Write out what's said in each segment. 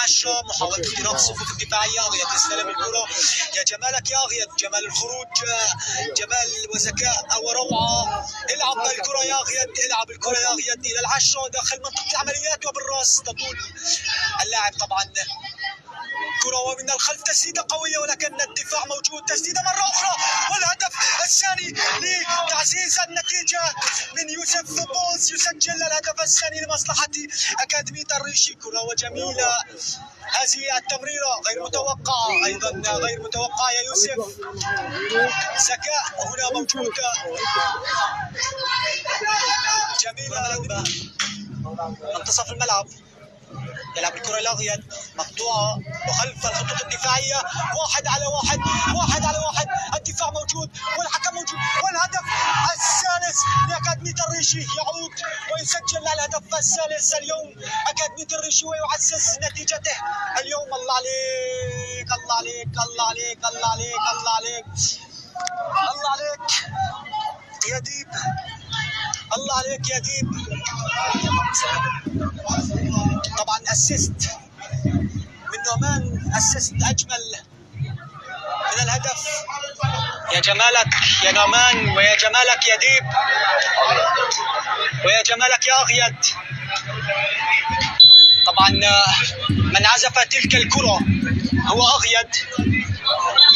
10 محاولة اختراق الصفوف الدفاعية. أغيد استلم الكرة، يا جمالك يا أغيد، جمال الخروج، جمال وذكاء وروعة. العب الكرة يا أغيد، العب الكرة يا أغيد إلى ال10 داخل منطقة العمليات وبالراس تطول اللاعب طبعا كرة ومن الخلف تسديدة قوية ولكن الدفاع موجود. تسديدة مرة أخرى والهدف الثاني لتعزيز النتيجة من يوسف بوز، يسجل الهدف الثاني لمصلحة أكاديمية الريشي. كرة وجميلة، هذه التمريرة غير متوقعة، أيضا غير متوقعة يا يوسف. ذكاء هنا موجود، جميلة منتصف الملعب. يلعب الكرة الأغيد مقطوعة وخلف الخطوط الدفاعية، 1 على 1، 1 على 1. الدفاع موجود والحكم موجود والهدف الثالث لأكاديمية الريشي يعود ويسجل الهدف الثالث اليوم أكاديمية الريشي ويعزز نتيجته اليوم. الله عليك الله عليك الله عليك الله عليك الله عليك الله عليك يا ديب، الله عليك يا ديب. طبعا اسيست من نعمان، اسيست اجمل من الهدف. يا جمالك يا نعمان، ويا جمالك يا ديب، ويا جمالك يا أغيد. طبعا من عزف تلك الكرة هو أغيد،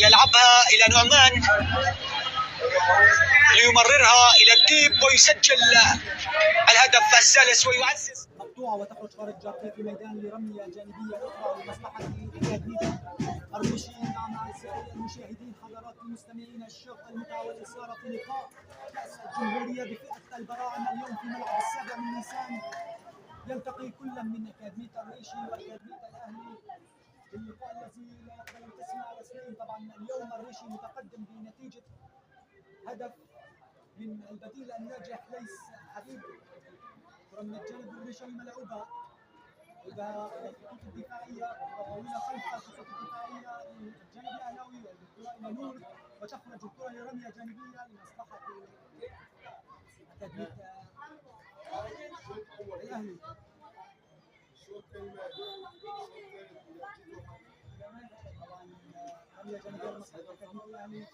يلعبها إلى نعمان ليمررها إلى الديب ويسجل الهدف الثالث ويعزز. مقطوعة وتخرج خارج في الميدان لرمية جانبية أخرى لمصلحة أكاديمية الريشي. نعم أعزائي المشاهدين، حضرات المستمعين، الشوق المتعة والإثارة في لقاء كأس الجمهورية بفئة البراعم اليوم في ملعب 7 من نيسان. يلتقي كل من أكاديمية الريشي وأكاديمية الأهلي في اللقاء الذي لا يقبل القسم على اثنين. طبعا اليوم الريشي متقدم بنتيجة هدف من البديل الناجح ليس حبيب. كرة من الجانب الريشي ملعوبة إلى الخطوط الدفاعية وطويلة خلف الخطوط الدفاعية للجانب الأهلاوي، والكرة إلى نور وتخرج الكرة لرمية جانبية لمصلحة أكاديمية الأهلي. طبعا رمية جانبية لمصلحة أكاديمية الأهلي،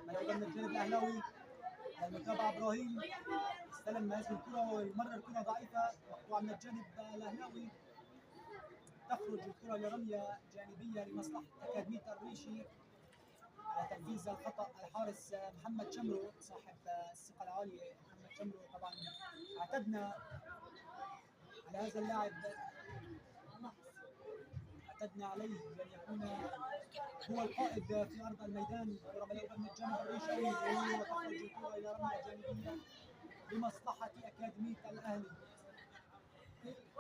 ملعوبة من الجانب الأهلاوي. المتابعة إبراهيم استلم هذه الكرة ويمرر كرة ضعيفة مقطوعة من الجانب الأهلاوي. تخرج الكرة لرمية جانبية لمصلحة أكاديمية الريشي على تنفيذ الخطأ الحارس محمد شمرو صاحب الثقة العالية. محمد شمرو طبعا اعتدنا على هذا اللاعب، اعتدنا عليه بأن يكون هو القائد في أرض الميدان. كرة ملعوبة من الجانب الريشي وتخرج الكرة إلى رمية جانبية لمصلحة أكاديمية الأهلي.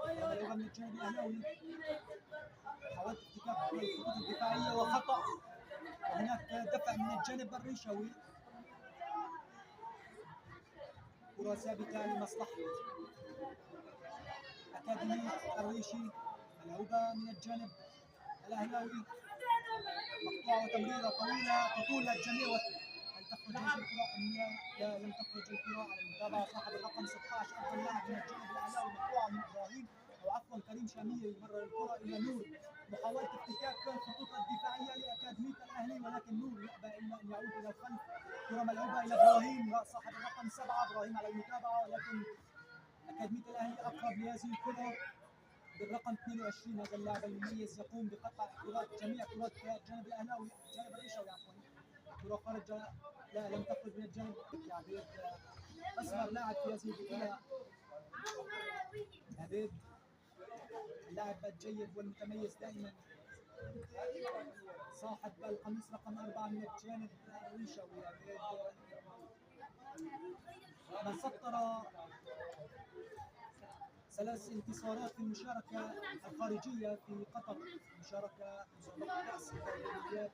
ملعوبة من الجانب الأهلاوي، حاولت افتكاك الخطوط الدفاعية وخطأ، وهناك دفع من الجانب الريشوي. كرة ثابتة لمصلحة أكاديمية الريشي، ملعوبة من الجانب الأهلاوي، مقطوعة وتمريرة طويلة تطول الجميع. هل تخرج هذه الكرة أم لا؟ لم تخرج الكرة. على المتابعة صاحب الرقم 16 أفضل لاعب من الجانب الأهلاوي، مقطوعة من إبراهيم أو عفوا كريم شامية، يمرر الكرة إلى نور. محاولة افتكاك الخطوط الدفاعية لأكاديمية الأهلي ولكن نور يأبى إلا أن يعود إلى الخلف. كرة ملعوبة إلى إبراهيم صاحب الرقم 7. إبراهيم على المتابعة ولكن أكاديمية الأهلي أقرب لهذه الكرة بالرقم 22. هذا اللاعب المميز يقوم بقطع كرات جميع كرات الجانب الأهلاوي، الجانب الريشوي عفوا. كرة خرج، لا لم تخرج من الجانب. عبيد أصغر لاعب في هذه البطولة، عبيد اللاعب الجيد والمتميز دائما، صاحب القميص رقم 4 من الجانب الريشوي. عبيد من سطر 3 انتصارات في المشاركة الخارجية في قطر، مشاركة مسابقة كأس الجمهوريات